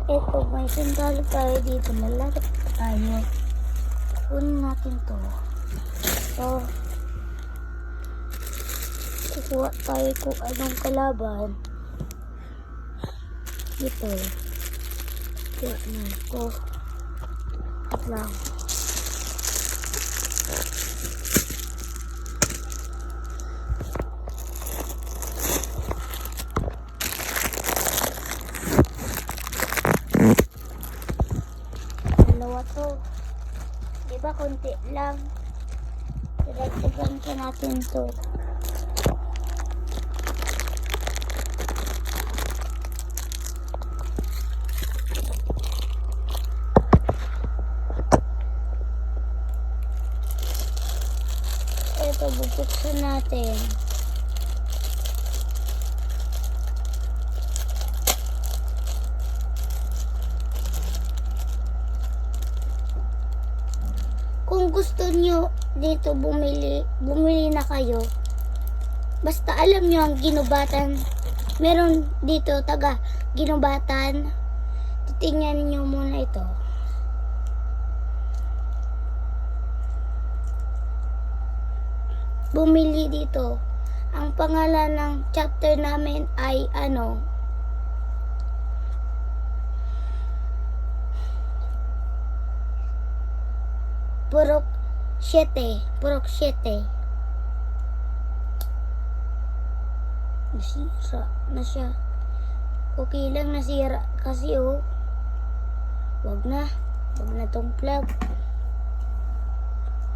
Ito, may sandalo tayo dito. Nalaro tayo. Kunin natin to. So, kukuha tayo kung anong kalaban. Ito. Kuha na ito. At lang. Dalawa to. Diba konti lang. Direct-direct pa natin to. Ito, bubuksan natin. Kung gusto nyo dito bumili na kayo. Basta alam nyo ang ginubatan. Meron dito taga ginubatan. Titingnan nyo muna ito. Bumili dito. Ang pangalan ng chapter namin ay Purok 7. Purok 7. Nasira na siya. Okay lang nasira kasi wag na tong plug.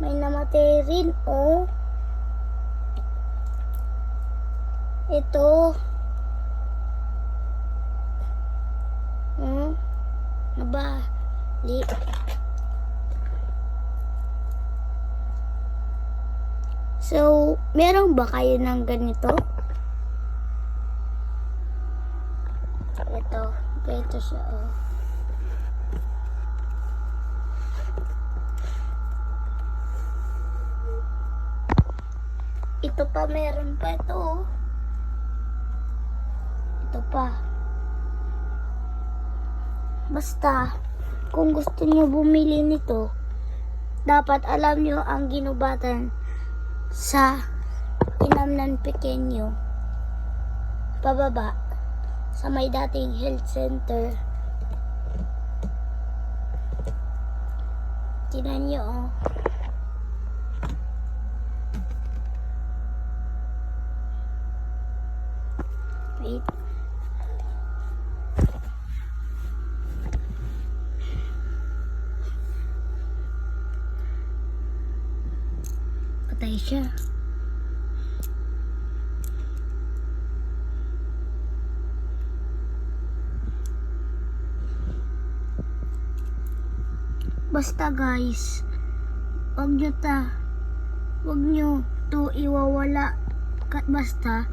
May namatay rin ito nabali. So, meron ba kayo ng ganito? Ito siya, Ito pa, meron pa ito, Ito pa. Basta, kung gusto niyo bumili nito, dapat alam niyo ang ginubatan sa Tinamnan Pequeño. Pababa. Sa may dating health center. Tingnan nyo, Wait. Patay siya. Basta guys, wag nyo to iwawala. Basta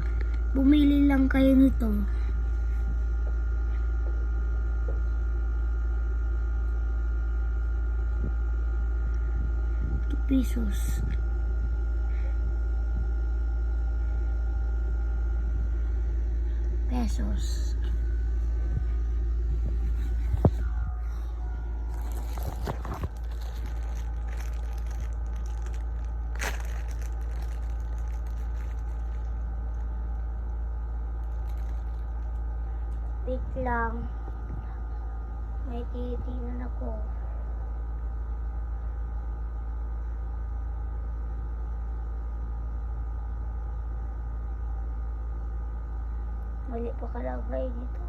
bumili lang kayo nito. Pesos. Wait lang. May titingnan ako. Mali pa kalagay nito.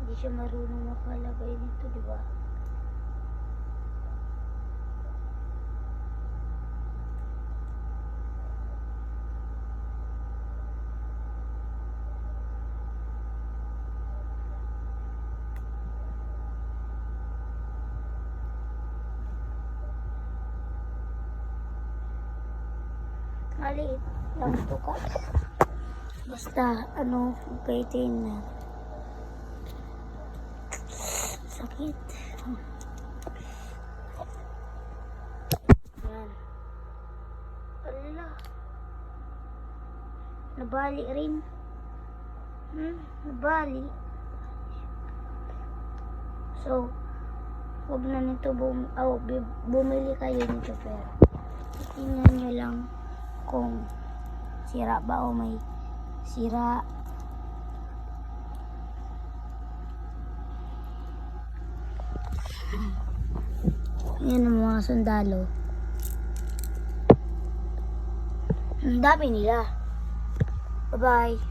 Hindi siya marunong makalagay nito, di ba? Maliit lang ito ka. Basta, pagkaitin na. Sakit. Yan. Ala. Nabali rin. Bali. So, huwag na nito bumili kayo nito, pero tingnan nyo lang kung sira ba o may sira. Yan ang mga sundalo. Ang dami nila. Bye-bye.